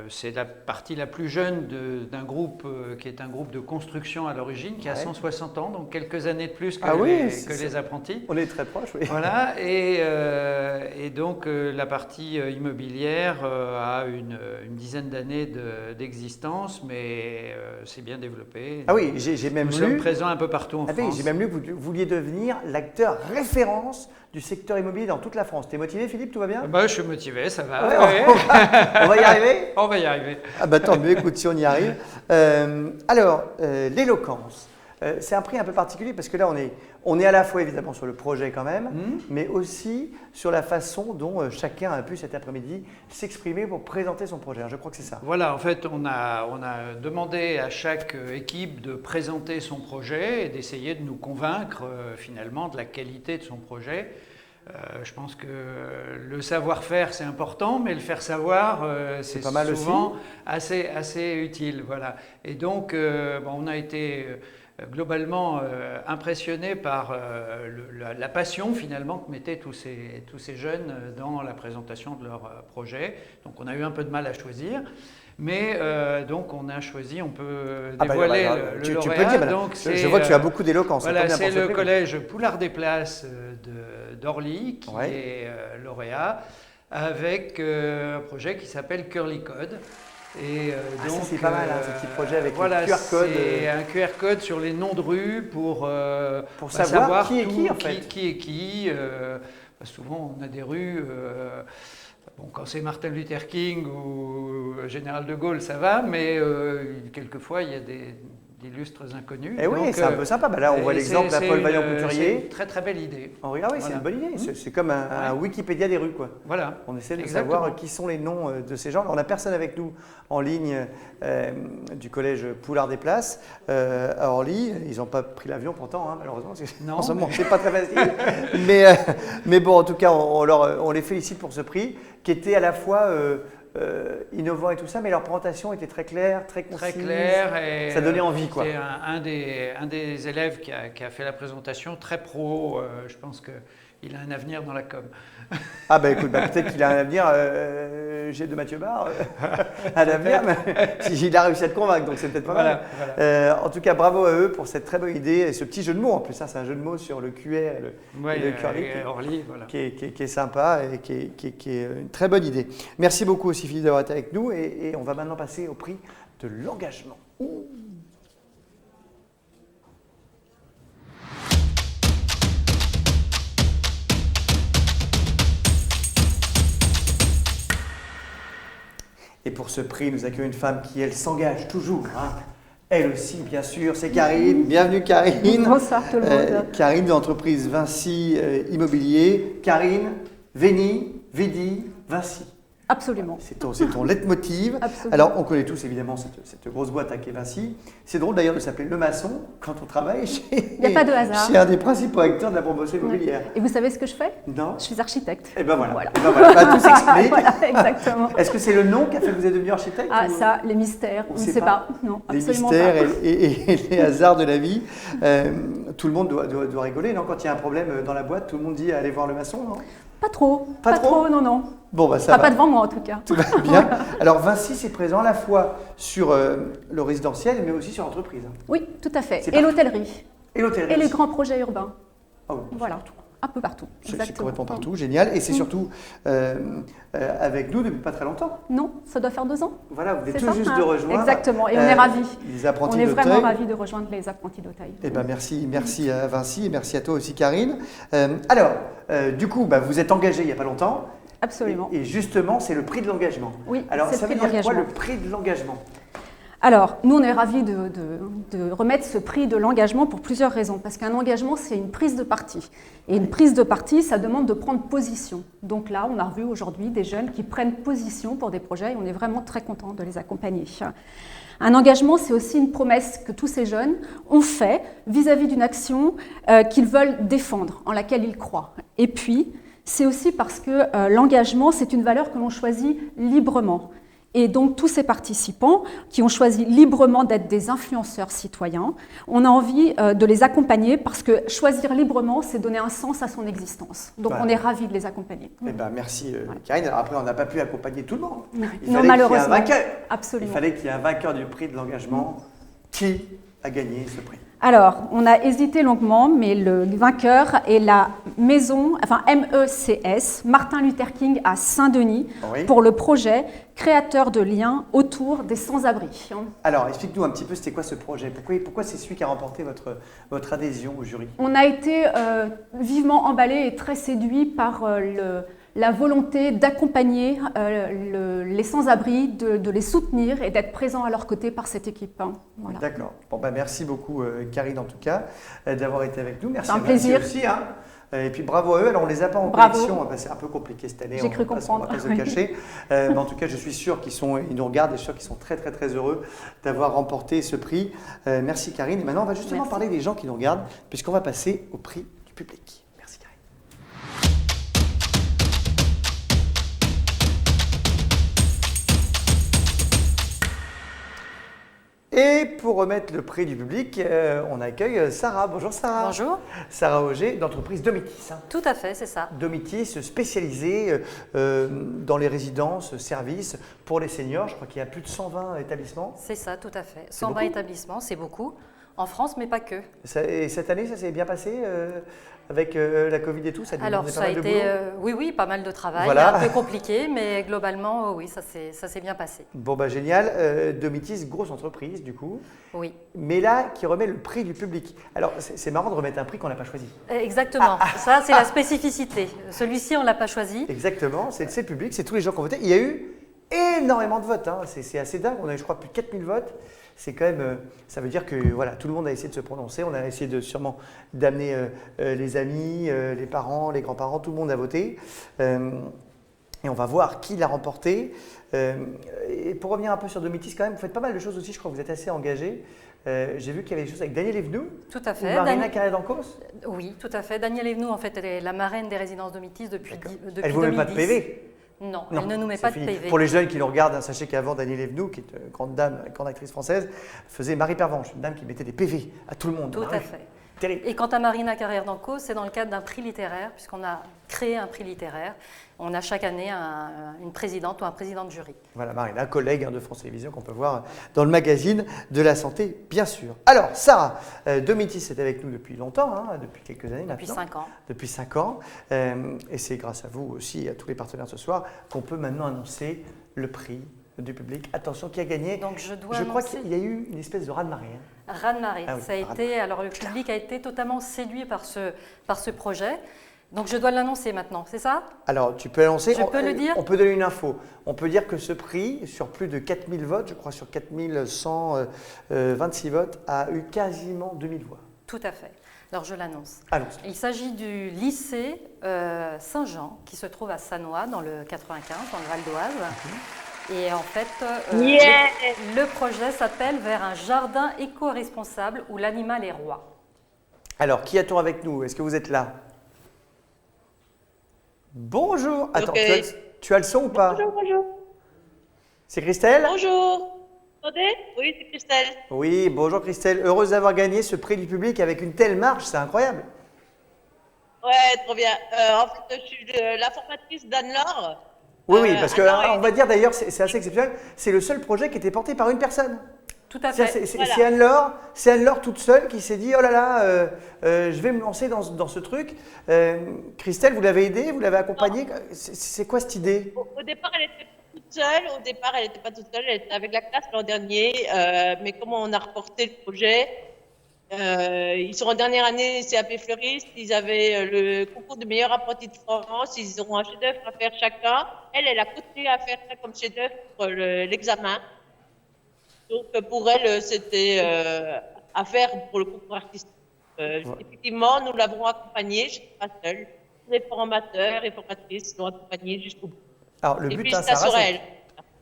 c'est la partie la plus jeune d'un groupe qui est un groupe de construction à l'origine, qui a 160 ans, donc quelques années de plus que les apprentis. On est très proches, oui. Voilà, et donc la partie immobilière a une dizaine d'années d'existence, mais c'est bien développé. Ah oui, j'ai même lu... Nous sommes présents un peu partout en France. J'ai même lu que vous vouliez devenir l'acteur référence du secteur immobilier dans toute la France. T'es motivé, Philippe? Tout va bien? Je suis motivé, ça va. Ouais. On va y arriver? On va y arriver. Ah bah tant mieux, écoute, si on y arrive. Alors, l'éloquence. C'est un prix un peu particulier parce que là, on est à la fois évidemment sur le projet quand même, mais aussi sur la façon dont chacun a pu cet après-midi s'exprimer pour présenter son projet. Je crois que c'est ça. Voilà, en fait, on a demandé à chaque équipe de présenter son projet et d'essayer de nous convaincre finalement de la qualité de son projet. Je pense que le savoir-faire, c'est important, mais le faire savoir, c'est souvent assez utile. Voilà. Et donc, on a été globalement impressionné par la passion finalement que mettaient tous ces jeunes dans la présentation de leur projet. Donc on a eu un peu de mal à choisir, mais donc on a choisi, on peut dévoiler le lauréat. Tu peux dire, donc, je vois que tu as beaucoup d'éloquence. Voilà, c'est le collège Poulard des Places d'Orly qui est lauréat avec un projet qui s'appelle Curly Code. Et donc, c'est pas mal, hein, ce petit projet avec le QR code. C'est un QR code sur les noms de rues pour savoir qui est qui, en fait. Qui est qui. Souvent, on a des rues. Quand c'est Martin Luther King ou Général de Gaulle, ça va, mais quelquefois, il y a d'illustres inconnus. Et oui, c'est un peu sympa. Là, on voit l'exemple de Paul Vaillant-Couturier. C'est une très très belle idée. Oui, c'est une bonne idée. C'est comme un Wikipédia des rues, quoi. Voilà. On essaie de savoir qui sont les noms de ces gens. On n'a personne avec nous en ligne du collège Poulard des Places à Orly. Ils n'ont pas pris l'avion pourtant, hein, malheureusement. En ce moment, c'est pas très facile. mais bon, en tout cas, on les félicite pour ce prix qui était à la fois innovant et tout ça, mais leur présentation était très claire, très concise. Très claire et ça donnait envie, quoi. C'est un des élèves qui a fait la présentation, très pro. Je pense qu'il a un avenir dans la com. Ah bah écoute, peut-être qu'il a un avenir, j'ai de Mathieu Barre, un avenir, mais il a réussi à te convaincre, donc c'est peut-être pas mal. Voilà. En tout cas, bravo à eux pour cette très bonne idée et ce petit jeu de mots. En plus, ça, c'est un jeu de mots sur le QR et le curly, qui est sympa et qui est une très bonne idée. Merci beaucoup aussi Philippe d'avoir été avec nous et on va maintenant passer au prix de l'engagement. Et pour ce prix, nous accueillons une femme qui, elle, s'engage toujours. Hein. Elle aussi, bien sûr, c'est Karine. Bienvenue, Karine. Bonsoir tout le monde. Karine de l'entreprise Vinci Immobilier. Karine, Veni, Vidi, Vinci. Absolument. C'est ton leitmotiv. Absolument. Alors, on connaît tous évidemment cette grosse boîte à quai Vinci. C'est drôle d'ailleurs de s'appeler Le Maçon quand on travaille Il n'y a pas de hasard. chez un des principaux acteurs de la promotion immobilière. Et vous savez ce que je fais? Non. Je suis architecte. Et ben voilà. Tout s'explique. Voilà, exactement. Est-ce que c'est le nom qui a fait que vous êtes devenu architecte? Ah, ça, les mystères, on ne sait pas. Non, les absolument mystères pas. et les hasards de la vie. Tout le monde doit rigoler, non? Quand il y a un problème dans la boîte, tout le monde dit allez voir le maçon, non? Pas trop. Pas trop, non. Bon, ça va. Pas devant moi en tout cas. Tout va bien. Alors Vinci, c'est présent à la fois sur le résidentiel, mais aussi sur l'entreprise. Oui, tout à fait. Et l'hôtellerie. Et l'hôtellerie. Et les grands projets urbains. Ah oui. Voilà. Un peu partout. C'est complètement partout, génial. Et c'est surtout avec nous depuis pas très longtemps. Non, ça doit faire 2 ans. Voilà, vous venez tout juste de rejoindre. Exactement, et on est ravis. Les apprentis on est d'Auteuil. vraiment ravis de rejoindre les apprentis d'Auteuil. Eh ben merci à Vinci et merci à toi aussi Karine. Alors, du coup, vous êtes engagée il n'y a pas longtemps. Absolument. Et justement, c'est le prix de l'engagement. Oui, alors ça veut dire quoi le prix de l'engagement? Alors, nous, on est ravis de remettre ce prix de l'engagement pour plusieurs raisons. Parce qu'un engagement, c'est une prise de parti. Et une prise de parti, ça demande de prendre position. Donc là, on a revu aujourd'hui des jeunes qui prennent position pour des projets et on est vraiment très contents de les accompagner. Un engagement, c'est aussi une promesse que tous ces jeunes ont fait vis-à-vis d'une action qu'ils veulent défendre, en laquelle ils croient. Et puis, c'est aussi parce que l'engagement, c'est une valeur que l'on choisit librement. Et donc tous ces participants qui ont choisi librement d'être des influenceurs citoyens, on a envie de les accompagner parce que choisir librement, c'est donner un sens à son existence. Donc on est ravis de les accompagner. Eh ben, merci Karine. Alors après, on n'a pas pu accompagner tout le monde. Non, malheureusement. Il y ait un vainqueur. Absolument. Il fallait qu'il y ait un vainqueur du prix de l'engagement. Qui a gagné ce prix? Alors, on a hésité longuement, mais le vainqueur est la maison, enfin MECS, Martin Luther King à Saint-Denis, pour le projet Créateur de liens autour des sans-abri. Alors, explique-nous un petit peu, c'était quoi ce projet? Pourquoi c'est celui qui a remporté votre adhésion au jury? On a été vivement emballés et très séduits par la volonté d'accompagner les sans-abri, de les soutenir et d'être présents à leur côté par cette équipe. Voilà. D'accord. Bon, ben, merci beaucoup Karine en tout cas d'avoir été avec nous. Merci un plaisir aussi. Et puis bravo à eux. Alors on les a pas en collection, c'est un peu compliqué cette année. J'ai cru comprendre. On va pas se le cacher. Mais en tout cas, je suis sûr qu'ils nous regardent et je suis sûr qu'ils sont très très très heureux d'avoir remporté ce prix. Merci Karine. Et maintenant, on va justement parler des gens qui nous regardent puisqu'on va passer au prix du public. Merci Karine. Et pour remettre le prix du public, on accueille Sarah. Bonjour Sarah. Bonjour. Sarah Auger d'entreprise Domitis. Tout à fait, c'est ça. Domitis spécialisée dans les résidences, services pour les seniors. Je crois qu'il y a plus de 120 établissements. C'est ça, tout à fait. 120 établissements, c'est beaucoup. En France, mais pas que. Et cette année, ça s'est bien passé avec la Covid et tout? Ça a été, oui, pas mal de travail, voilà. Un peu compliqué, mais globalement, oui, ça s'est bien passé. Bon, bah génial. Domitis, grosse entreprise du coup. Oui. Mais là, qui remet le prix du public. Alors, c'est marrant de remettre un prix qu'on n'a pas choisi. Exactement. Ça, c'est la spécificité. Celui-ci, on ne l'a pas choisi. Exactement. C'est le public, c'est tous les gens qui ont voté. Il y a eu énormément de votes. C'est assez dingue. On a eu, je crois, plus de 4000 votes. C'est quand même, ça veut dire que voilà, tout le monde a essayé de se prononcer. On a essayé sûrement d'amener les amis, les parents, les grands-parents, tout le monde a voté. Et on va voir qui l'a remporté. Et pour revenir un peu sur Domitis, quand même, vous faites pas mal de choses aussi. Je crois que vous êtes assez engagés. J'ai vu qu'il y avait des choses avec Daniel Evenou. Tout à fait. Ou Marina Carrère-Dancos. Oui, tout à fait. Daniel Evenou, en fait, elle est la marraine des résidences Domitis depuis 2010. Elle ne vous met pas de PV? Non, elle ne nous met pas de PV. Pour les jeunes qui nous regardent, sachez qu'avant, Daniel Evenou, qui est une grande dame, une grande actrice française, faisait Marie Pervenche, une dame qui mettait des PV à tout le monde. Tout à fait. Terrible. Et quant à Marina Carrère-Dancos, c'est dans le cadre d'un prix littéraire, puisqu'on a créé un prix littéraire. On a chaque année une présidente ou un président de jury. Voilà, Marina, collègue de France Télévisions qu'on peut voir dans le magazine de la santé, bien sûr. Alors, Sarah, Domitis est avec nous depuis longtemps, depuis quelques années depuis maintenant. 5 ans. Depuis 5 ans. Et c'est grâce à vous aussi, à tous les partenaires ce soir, qu'on peut maintenant annoncer le prix du public. Attention, qui a gagné? Donc je crois qu'il y a eu une espèce de raz-de-marée. Raz-de-marée. Ça a été, alors le public a été totalement séduit par ce projet. Donc je dois l'annoncer maintenant, c'est ça? Alors tu peux l'annoncer. Je peux le dire? On peut donner une info. On peut dire que ce prix, sur plus de 4000 votes, je crois sur 4126 votes, a eu quasiment 2000 voix. Tout à fait. Alors je l'annonce. Allons-y. Il s'agit du lycée Saint-Jean, qui se trouve à Sannois, dans le 95, dans le Val d'Oise. Et en fait, le projet s'appelle « Vers un jardin éco-responsable où l'animal est roi ». Alors, qui a-t-on avec nous? Est-ce que vous êtes là? Bonjour. Attends, tu as le son ou pas? Bonjour. C'est Christelle? Bonjour. Vous entendez? Oui, c'est Christelle. Oui, bonjour Christelle. Heureuse d'avoir gagné ce prix du public avec une telle marge, c'est incroyable. Ouais, trop bien. En fait, je suis la formatrice d'Anne-Laure. Oui, parce que on va dire d'ailleurs, c'est assez exceptionnel, c'est le seul projet qui était porté par une personne. Tout à fait. C'est Anne-Laure toute seule qui s'est dit, oh là là, je vais me lancer dans ce truc. Christelle, vous l'avez aidée, vous l'avez accompagnée. C'est quoi cette idée? Au départ, elle était toute seule. Au départ, elle n'était pas toute seule, elle était avec la classe l'an dernier. Mais comment on a reporté le projet, ils sont en dernière année CAP fleuriste, ils avaient le concours de meilleur apprenti de France, ils ont un chef-d'œuvre à faire chacun. Elle a continué à faire ça comme chef-d'œuvre pour l'examen. Donc pour elle, c'était à faire pour le concours artistique. Effectivement, nous l'avons accompagnée, je ne suis pas seule. Les formateurs et formatrices l'ont accompagnée jusqu'au bout. Alors le but, Sarah,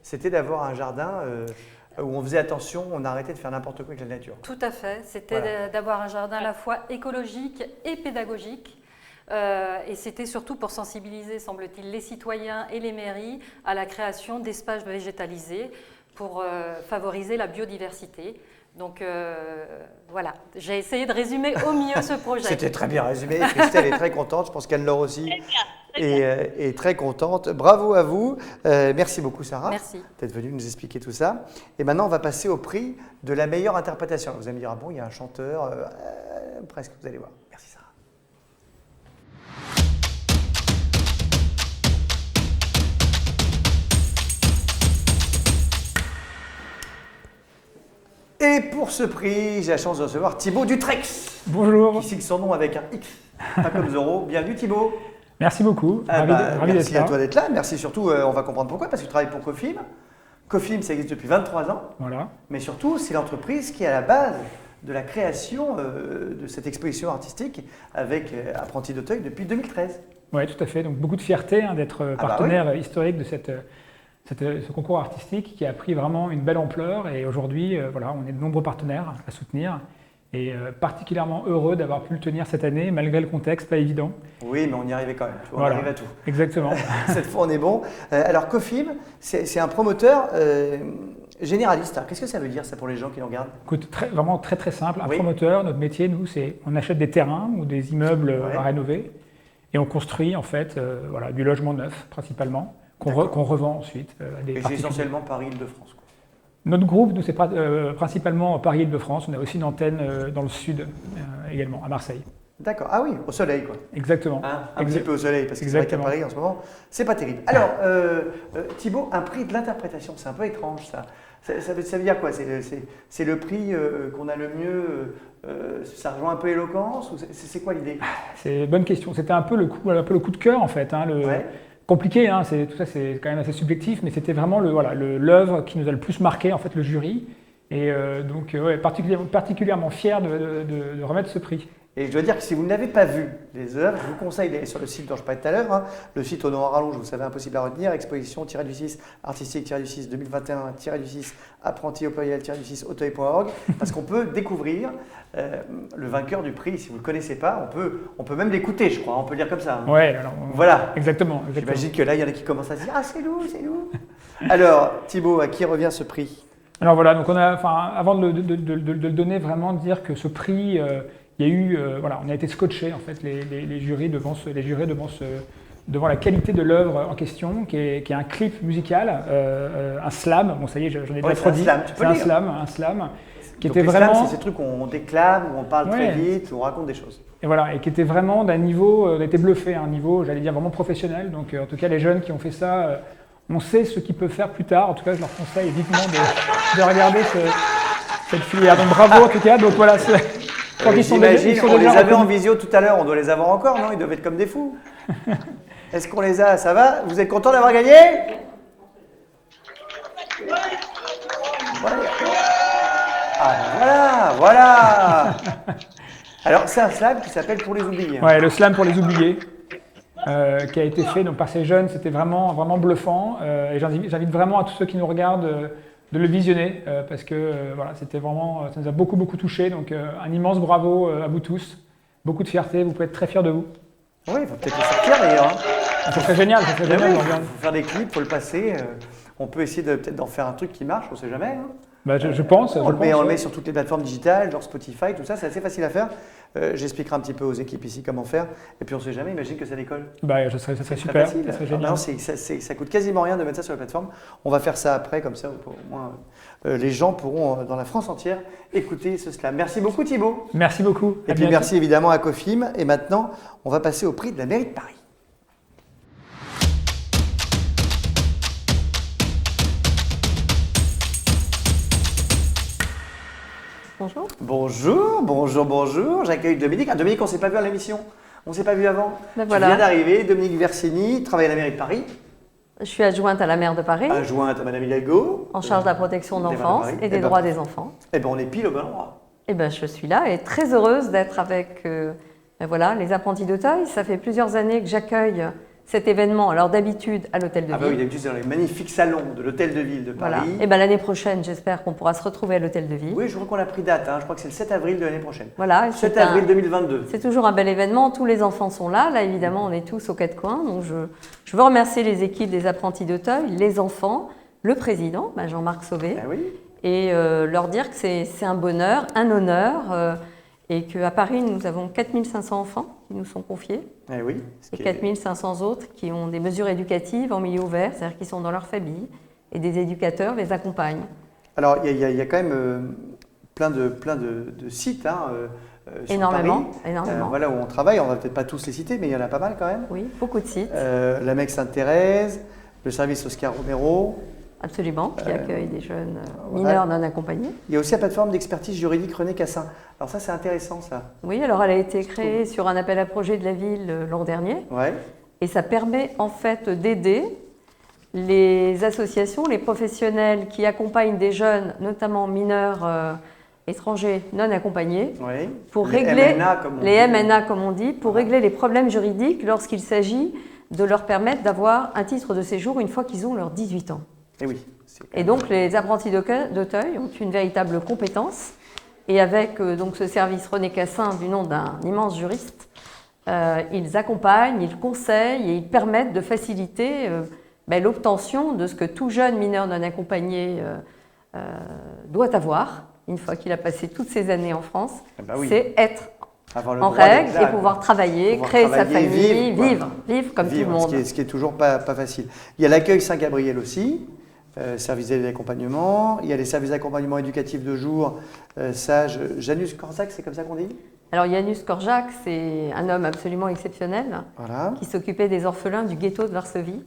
c'était d'avoir un jardin où on faisait attention, on arrêtait de faire n'importe quoi avec la nature. Tout à fait. C'était d'avoir un jardin à la fois écologique et pédagogique. Et c'était surtout pour sensibiliser, semble-t-il, les citoyens et les mairies à la création d'espaces végétalisés pour favoriser la biodiversité. Donc voilà, j'ai essayé de résumer au mieux ce projet. C'était très bien résumé. Christelle est très contente. Je pense qu'Anne-Laure aussi est très contente. Bravo à vous. Merci beaucoup, Sarah. Merci. D'être venue nous expliquer tout ça. Et maintenant, on va passer au prix de la meilleure interprétation. Vous allez me dire, ah bon, il y a un chanteur. Presque, vous allez voir. Merci, Sarah. Et pour ce prix, j'ai la chance de recevoir Thibaut Dutrex. Bonjour. Qui signe son nom avec un X, pas comme Zorro. Bienvenue Thibaut. Merci beaucoup. Ravi merci d'être à toi d'être là. Merci surtout, on va comprendre pourquoi, parce que tu travailles pour Cofim. Cofim, ça existe depuis 23 ans. Voilà. Mais surtout, c'est l'entreprise qui est à la base de la création de cette exposition artistique avec Apprentis d'Auteuil depuis 2013. Oui, tout à fait. Donc beaucoup de fierté d'être partenaire historique de ce concours artistique qui a pris vraiment une belle ampleur. Et aujourd'hui, voilà, on est de nombreux partenaires à soutenir. Et particulièrement heureux d'avoir pu le tenir cette année, malgré le contexte pas évident. Oui, mais on y arrivait quand même. On arrive à tout. Exactement. Cette fois, on est bon. Alors, Cofim, c'est un promoteur généraliste. Qu'est-ce que ça veut dire, ça, pour les gens qui nous regardent? Écoute, vraiment très très simple. Un promoteur, notre métier, nous, c'est on achète des terrains ou des immeubles à rénover et on construit, en fait, voilà, du logement neuf, principalement, qu'on revend ensuite à des particuliers. Et c'est essentiellement Paris-Île-de-France. Notre groupe, nous, c'est principalement Paris-Île-de-France. On a aussi une antenne dans le sud également, à Marseille. D'accord. Ah oui, au soleil, quoi. Exactement. Un petit peu au soleil, parce que c'est vrai qu'à Paris, en ce moment, c'est pas terrible. Alors, Thibaut, un prix de l'interprétation, c'est un peu étrange, ça. Ça veut dire quoi? C'est le prix qu'on a le mieux, ça rejoint un peu Éloquence, ou c'est quoi l'idée? C'est une bonne question. C'était un peu le coup de cœur, en fait. Compliqué, tout ça c'est quand même assez subjectif, mais c'était vraiment l'œuvre qui nous a le plus marqué, en fait, le jury. Et donc, particulièrement fier de remettre ce prix. Et je dois dire que si vous n'avez pas vu les œuvres, je vous conseille d'aller sur le site dont je parlais tout à l'heure, le site au nom en rallonge, vous savez, impossible à retenir, exposition-du-6, artistique-du-6, 2021-du-6, apprenti au pluriel-du-6, auteuil.org, parce qu'on peut découvrir le vainqueur du prix. Si vous ne le connaissez pas, on peut même l'écouter, je crois, on peut le dire comme ça. Ouais, alors, voilà. Exactement. J'imagine que là, il y en a qui commencent à se dire « Ah, c'est nous, c'est nous !» Alors, Thibaut, à qui revient ce prix? Alors voilà, donc avant de le donner, vraiment dire que ce prix... il y a eu, on a été scotché en fait, les jurys devant la qualité de l'œuvre en question, qui est un clip musical, un slam. Bon, ça y est, j'en ai déjà trop dit. C'est un slam, qui était vraiment. C'est ces trucs où on déclame, où on parle très vite, où on raconte des choses. Et voilà, et qui était vraiment d'un niveau, on a été bluffé, un niveau, j'allais dire vraiment professionnel. Donc, en tout cas, les jeunes qui ont fait ça, on sait ce qu'ils peuvent faire plus tard. En tout cas, je leur conseille vivement de regarder cette filière. Donc, bravo en tout cas. Donc voilà. J'imagine, on les avait en visio tout à l'heure, on doit les avoir encore, non? Ils doivent être comme des fous. Est-ce qu'on les a? Ça va? Vous êtes content d'avoir gagné? Ah, voilà. Alors, c'est un slam qui s'appelle Pour les oubliés. Ouais, le slam pour les oubliés, qui a été fait donc, par ces jeunes, c'était vraiment, vraiment bluffant. Et j'invite vraiment à tous ceux qui nous regardent de le visionner, parce que voilà, c'était vraiment, ça nous a beaucoup touché. Donc un immense bravo à vous tous, beaucoup de fierté, vous pouvez être très fiers de vous. Oui, il faut peut-être le sortir d'ailleurs. Ça serait génial, ça serait génial. Il faut faire des clips, il faut le passer. On peut essayer peut-être d'en faire un truc qui marche, on ne sait jamais. Bah, je pense. On le met sur toutes les plateformes digitales, genre Spotify, tout ça, c'est assez facile à faire. J'expliquerai un petit peu aux équipes ici comment faire. Et puis on ne sait jamais, imagine que ça décolle. Bah, ça serait super, ça serait génial. Ça coûte quasiment rien de mettre ça sur la plateforme. On va faire ça après, comme ça au moins les gens pourront, dans la France entière, écouter ce slam. Merci beaucoup Thibaut. Merci beaucoup. Et puis merci évidemment à Cofim. Et maintenant, on va passer au prix de la mairie de Paris. Bonjour. Bonjour. J'accueille Dominique. Dominique, on ne s'est pas vu à l'émission. On ne s'est pas vu avant. Ben tu voilà. viens d'arriver. Dominique Versini, travaille à la mairie de Paris. Je suis adjointe à la maire de Paris. Adjointe à Madame Hidalgo. En charge de la protection de l'enfance et des droits des enfants. Eh bien, on est pile au bon endroit. Eh bien, je suis là et très heureuse d'être avec les apprentis d'Auteuil. Ça fait plusieurs années que j'accueille cet événement, alors d'habitude à l'Hôtel de Ah bah Ville. oui, d'habitude c'est dans les magnifiques salons de l'Hôtel de Ville de Paris. Voilà. Et ben l'année prochaine, j'espère qu'on pourra se retrouver à l'Hôtel de Ville. Oui, je crois qu'on a pris date, hein. Je crois que c'est le 7 avril de l'année prochaine. Voilà. 7 avril 2022. C'est toujours un bel événement, tous les enfants sont là. Là, évidemment, on est tous aux quatre coins. Donc je veux remercier les équipes des apprentis d'Auteuil, les enfants, le président, Jean-Marc Sauvé, et leur dire que c'est un bonheur, un honneur, et qu'à Paris, nous avons 4500 enfants qui nous sont confiés, et 4500 autres qui ont des mesures éducatives en milieu ouvert, c'est-à-dire qui sont dans leur famille, et des éducateurs les accompagnent. Alors, il y a quand même plein de sites sur énormément, Paris. énormément. Voilà où on travaille, on ne va peut-être pas tous les citer, mais il y en a pas mal quand même. Oui, beaucoup de sites. La Mecque Sainte-Thérèse, le service Oscar Romero. Absolument, qui accueille des jeunes mineurs non accompagnés. Il y a aussi la plateforme d'expertise juridique René Cassin. Alors ça, c'est intéressant, ça. Oui, alors elle a été créée sur un appel à projet de la ville l'an dernier. Ouais. Et ça permet en fait d'aider les associations, les professionnels qui accompagnent des jeunes, notamment mineurs étrangers non accompagnés, pour régler les MNA, comme on dit, pour régler les problèmes juridiques lorsqu'il s'agit de leur permettre d'avoir un titre de séjour une fois qu'ils ont leurs 18 ans. Et donc les apprentis d'Auteuil ont une véritable compétence. Et avec donc ce service René Cassin, du nom d'un immense juriste, ils accompagnent, ils conseillent et ils permettent de faciliter l'obtention de ce que tout jeune mineur non accompagné doit avoir, une fois qu'il a passé toutes ces années en France, c'est être en règle et pouvoir travailler, créer sa famille, vivre comme tout le monde. Ce qui est toujours pas facile. Il y a l'accueil Saint-Gabriel aussi. Service d'accompagnement, il y a les services d'accompagnement éducatif de jour, sage. Janus Korczak, c'est comme ça qu'on dit? Alors Janus Korczak, c'est un homme absolument exceptionnel qui s'occupait des orphelins du ghetto de Varsovie,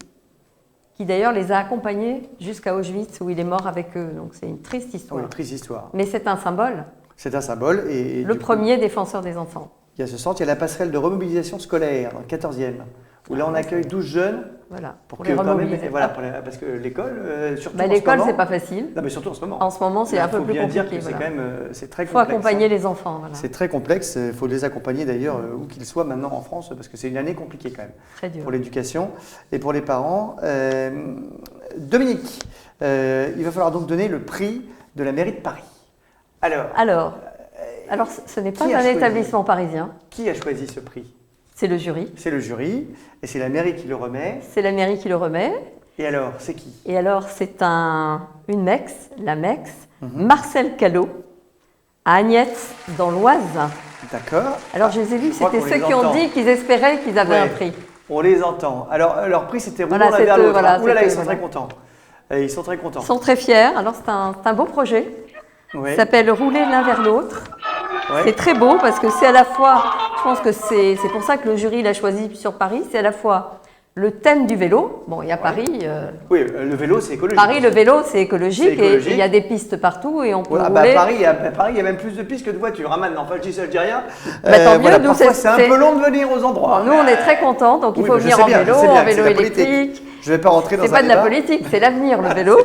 qui d'ailleurs les a accompagnés jusqu'à Auschwitz où il est mort avec eux. Donc c'est une triste histoire. Oui, une triste histoire. Mais c'est un symbole. C'est un symbole. Et le premier défenseur des enfants. Il y a ce centre, il y a la passerelle de remobilisation scolaire, dans le 14e, où là on accueille 12 jeunes. Voilà, pour les remobiliser. Parce que l'école, surtout en ce moment... L'école, c'est pas facile. Non, mais surtout en ce moment. En ce moment, c'est un peu plus compliqué. Il faut bien dire que c'est quand même c'est très complexe. Il faut accompagner les enfants. Voilà. C'est très complexe. Il faut les accompagner d'ailleurs où qu'ils soient maintenant en France, parce que c'est une année compliquée quand même. Très dur. Pour l'éducation et pour les parents. Dominique, il va falloir donc donner le prix de la mairie de Paris. Alors ce n'est pas un établissement parisien. Qui a choisi ce prix? C'est le jury. C'est le jury, et c'est la mairie qui le remet. C'est la mairie qui le remet. Et alors, c'est qui? Et alors, c'est une MEX, la MEX, Marcel Callot, à Agnès, dans l'Oise. D'accord. Alors, je les ai vus, c'était ceux qui ont dit qu'ils espéraient qu'ils avaient un prix. On les entend. Alors, leur prix, c'était roulant l'un vers l'autre. Ouh là là, ils sont très contents. Ils sont très contents. Ils sont très fiers. Alors, c'est un beau projet. Ça s'appelle Rouler l'un vers l'autre. C'est très beau parce que c'est à la fois, je pense que c'est pour ça que le jury l'a choisi sur Paris, c'est à la fois le thème du vélo. Bon, il y a Paris. Oui, le vélo, c'est écologique. Paris, le vélo, c'est écologique, et il y a des pistes partout et on peut rouler. Paris, il y a même plus de pistes que de voitures. Maintenant, enfin, je dis ça, je dis rien. Tant mieux, parfois, c'est un peu long de venir aux endroits. Nous, on est très contents, donc il faut venir en vélo électrique. Je ne vais pas rentrer dans ça. C'est pas de la politique, c'est l'avenir, le vélo.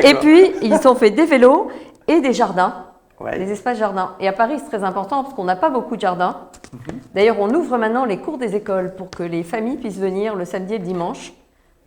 Et puis, ils ont fait des vélos et des jardins. Les espaces jardins. Et à Paris, c'est très important parce qu'on n'a pas beaucoup de jardins. D'ailleurs, on ouvre maintenant les cours des écoles pour que les familles puissent venir le samedi et le dimanche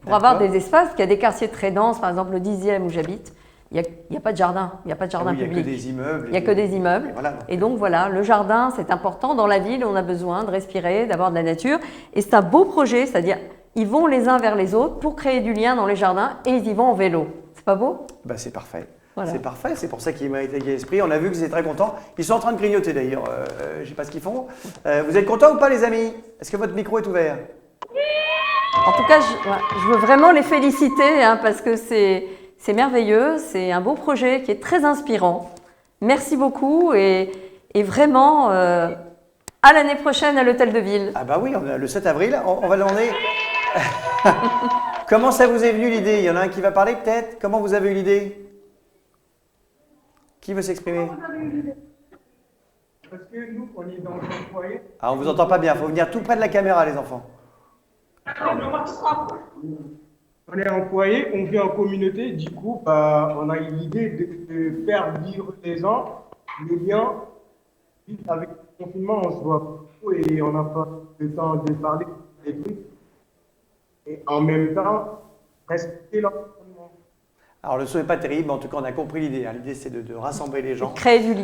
pour avoir des espaces. Il y a des quartiers très denses, par exemple le 10e où j'habite, il n'y a pas de jardin. Il n'y a pas de jardin public. Il n'y a que des immeubles. Il n'y a que des immeubles. Et donc voilà, le jardin, c'est important. Dans la ville, on a besoin de respirer, d'avoir de la nature. Et c'est un beau projet, c'est-à-dire ils vont les uns vers les autres pour créer du lien dans les jardins et ils y vont en vélo. C'est pas beau? C'est parfait. Voilà. C'est parfait, c'est pour ça qu'ils méritent égalité d'esprit. On a vu qu'ils étaient très contents. Ils sont en train de grignoter d'ailleurs, je ne sais pas ce qu'ils font. Vous êtes contents ou pas les amis? Est-ce que votre micro est ouvert? En tout cas, je veux vraiment les féliciter parce que c'est merveilleux, c'est un beau projet qui est très inspirant. Merci beaucoup et vraiment à l'année prochaine à l'Hôtel de Ville. Ah bah oui, le 7 avril, on va demander... Comment ça vous est venu l'idée? Il y en a un qui va parler peut-être? Comment vous avez eu l'idée? Qui veut s'exprimer? Parce que nous, on est dans le foyer. Ah, on ne vous entend pas bien, il faut venir tout près de la caméra, les enfants. On est en foyer, on vit en communauté, du coup, on a eu l'idée de faire vivre les gens, les liens. Avec le confinement, on se voit beaucoup et on n'a pas le temps de parler des trucs. et en même temps respecter l'environnement. Alors le son n'est pas terrible, mais en tout cas on a compris l'idée. L'idée c'est de rassembler les gens. De créer du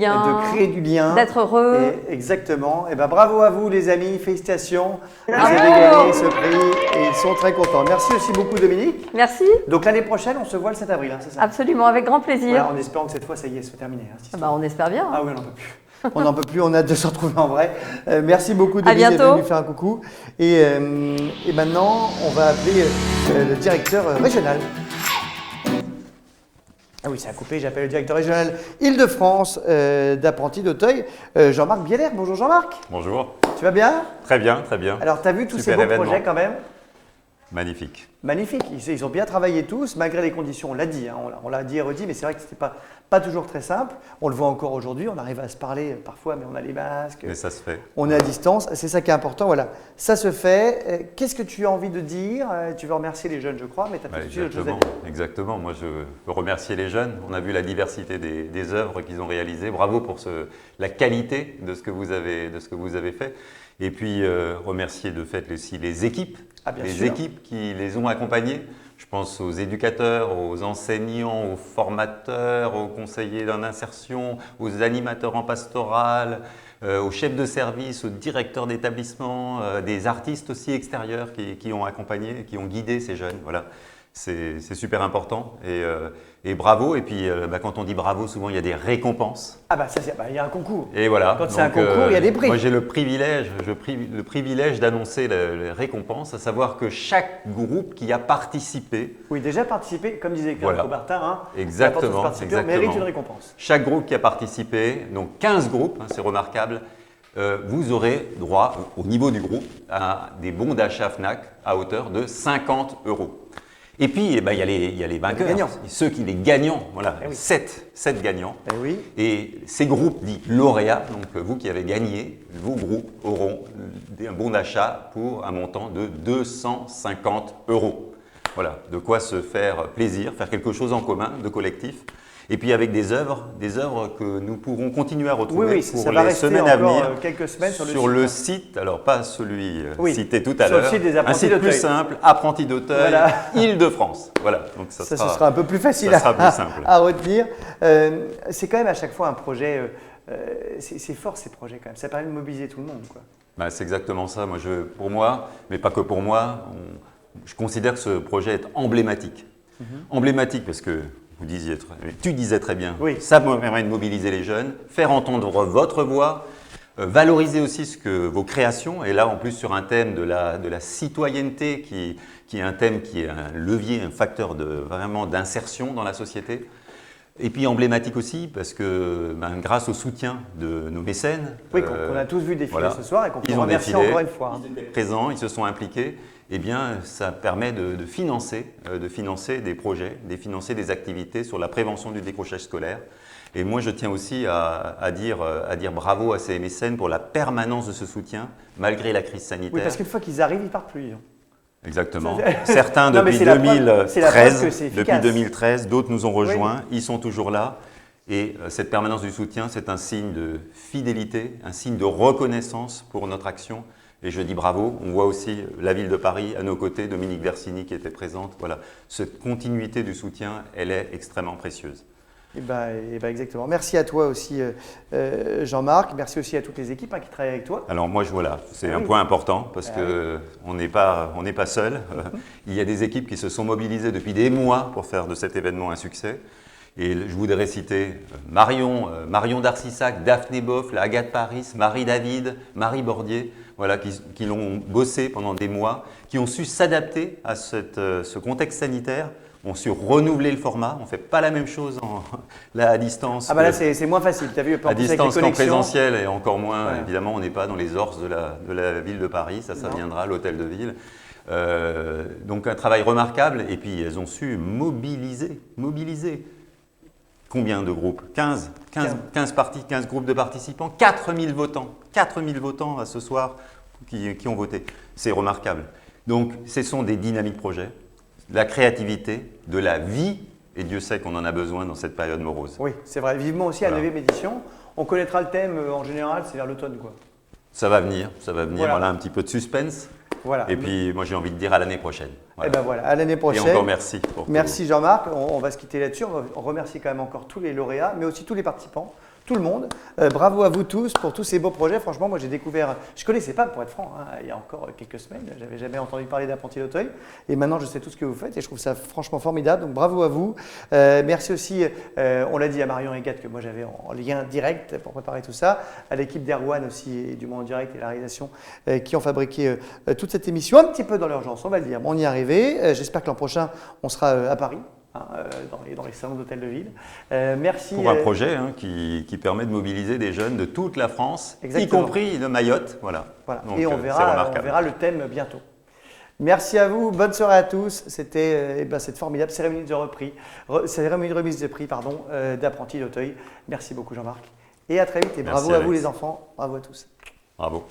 lien. D'être heureux. Et exactement. Et ben bravo à vous les amis, félicitations. Vous avez gagné ce prix et ils sont très contents. Merci aussi beaucoup Dominique. Merci. Donc l'année prochaine on se voit le 7 avril, hein, c'est ça? Absolument, avec grand plaisir. Voilà, en espérant que cette fois ça y est, soit terminé. Hein, on espère bien. Ah oui, on n'en peut plus. On n'en peut plus, on a hâte de se retrouver en vrai. Merci beaucoup Dominique d'être venu faire un coucou. Et maintenant on va appeler le directeur régional. Ah oui, ça a coupé, j'appelle le directeur régional Île-de-France d'apprentis d'Auteuil, Jean-Marc Bieler. Bonjour Jean-Marc. Bonjour. Tu vas bien? Très bien, très bien. Alors, tu as vu tous ces beaux projets quand même? Magnifique. Magnifique. Ils ont bien travaillé tous, malgré les conditions, on l'a dit, hein, on l'a dit et redit, mais c'est vrai que ce n'était pas toujours très simple. On le voit encore aujourd'hui, on arrive à se parler parfois, mais on a les masques. Mais ça se fait. On est à distance, c'est ça qui est important. Voilà, ça se fait. Qu'est-ce que tu as envie de dire? Tu veux remercier les jeunes, je crois, mais tu as tout de suite autre chose à dire. Exactement. Moi, je veux remercier les jeunes. On a vu la diversité des œuvres qu'ils ont réalisées. Bravo pour la qualité de ce que vous avez fait. Et puis, remercier de fait aussi les équipes. Équipes qui les ont accompagnés. Je pense aux éducateurs, aux enseignants, aux formateurs, aux conseillers d'insertion, aux animateurs en pastoral, aux chefs de service, aux directeurs d'établissement, des artistes aussi extérieurs qui ont accompagné, qui ont guidé ces jeunes. Voilà. C'est super important et bravo. Et puis quand on dit bravo, souvent il y a des récompenses. Ah bah ça, il y a un concours. Et voilà. Quand c'est un concours, il y a des prix. Moi j'ai le privilège d'annoncer les récompenses, à savoir que chaque groupe qui a participé. Oui, déjà participé, comme disait Claire Cobertin, hein, exactement, mérite une récompense. Chaque groupe qui a participé, donc 15 groupes, hein, c'est remarquable. Vous aurez droit, au niveau du groupe, à des bons d'achat Fnac à hauteur de 50 €. Et puis, il y a les vainqueurs, ceux qui les gagnants, voilà, 7 gagnants. Et ces groupes dits lauréats, donc vous qui avez gagné, vos groupes auront un bon d'achat pour un montant de 250 €. Voilà, de quoi se faire plaisir, faire quelque chose en commun, de collectif. Et puis avec des œuvres que nous pourrons continuer à retrouver pour les semaines à venir quelques semaines sur le site. Alors pas celui cité tout à l'heure, un site plus simple, Apprentis d'Auteuil, Île-de-France. Voilà, donc ça sera un peu plus facile à retenir. C'est quand même à chaque fois un projet, c'est fort ces projets quand même, ça permet de mobiliser tout le monde, quoi. Bah, c'est exactement ça. Moi, pour moi, mais pas que pour moi, je considère que ce projet est emblématique. Emblématique parce que tu disais très bien, ça permet de mobiliser les jeunes, faire entendre votre voix, valoriser aussi vos créations, et là en plus sur un thème de la citoyenneté qui est un thème qui est un levier, un facteur vraiment d'insertion dans la société. Et puis emblématique aussi parce que grâce au soutien de nos mécènes, qu'on a tous vu défiler ce soir et qu'on peut remercier encore une fois. Ils étaient présents, ils se sont impliqués. Eh bien, ça permet de financer des projets, de financer des activités sur la prévention du décrochage scolaire. Et moi, je tiens aussi à dire bravo à ces mécènes pour la permanence de ce soutien, malgré la crise sanitaire. Oui, parce qu'une fois qu'ils arrivent, ils ne partent plus. Exactement. Certains depuis 2013, d'autres nous ont rejoints, ils sont toujours là. Et cette permanence du soutien, c'est un signe de fidélité, un signe de reconnaissance pour notre action. Et je dis bravo. On voit aussi la ville de Paris à nos côtés, Dominique Versini qui était présente. Voilà, cette continuité du soutien, elle est extrêmement précieuse. Exactement. Merci à toi aussi, Jean-Marc. Merci aussi à toutes les équipes qui travaillent avec toi. Alors moi, c'est un point important parce qu'on n'est pas seul. Il y a des équipes qui se sont mobilisées depuis des mois pour faire de cet événement un succès. Et je voudrais citer Marion Darcissac, Daphné Boff, la Agathe Paris, Marie David, Marie Bordier, voilà, qui l'ont bossé pendant des mois, qui ont su s'adapter à ce contexte sanitaire, ont su renouveler le format. On ne fait pas la même chose à distance. Ah bah là, c'est moins facile, tu as vu, à distance qu'en présentiel, et encore moins, évidemment, on n'est pas dans les orses de la ville de Paris, ça viendra, l'hôtel de ville. Donc un travail remarquable, et puis elles ont su mobiliser. Combien de groupes? 15 groupes de participants, 4000 votants. 4000 votants ce soir qui ont voté. C'est remarquable. Donc, ce sont des dynamiques projets, de la créativité, de la vie, et Dieu sait qu'on en a besoin dans cette période morose. Oui, c'est vrai. Vivement aussi à la 9e édition. On connaîtra le thème en général, c'est vers l'automne, quoi. Ça va venir. Voilà, un petit peu de suspense. Voilà. Et puis, moi, j'ai envie de dire à l'année prochaine. Voilà. Et ben voilà, à l'année prochaine. Et encore merci. Merci Jean-Marc. On va se quitter là-dessus. On remercie quand même encore tous les lauréats, mais aussi tous les participants. Tout le monde. Bravo à vous tous pour tous ces beaux projets. Franchement, moi j'ai découvert, je ne connaissais pas pour être franc, hein, il y a encore quelques semaines, je n'avais jamais entendu parler d'Apprenti d'Auteuil. Et maintenant je sais tout ce que vous faites et je trouve ça franchement formidable. Donc bravo à vous. Merci aussi, on l'a dit à Marion et Gat que moi j'avais en lien direct pour préparer tout ça, à l'équipe d'Erwan aussi et du Monde en Direct et la réalisation qui ont fabriqué toute cette émission un petit peu dans l'urgence, on va le dire. On y est arrivé. J'espère que l'an prochain on sera à Paris. Dans les salons d'hôtel de ville. Merci. Pour un projet qui permet de mobiliser des jeunes de toute la France, Exactement. Y compris de Mayotte. Voilà. Donc, et on verra le thème bientôt. Merci à vous, bonne soirée à tous. C'était cette formidable cérémonie de remise de prix d'Apprenti d'Auteuil. Merci beaucoup Jean-Marc. Et à très vite et bravo à vous les enfants, bravo à tous. Bravo.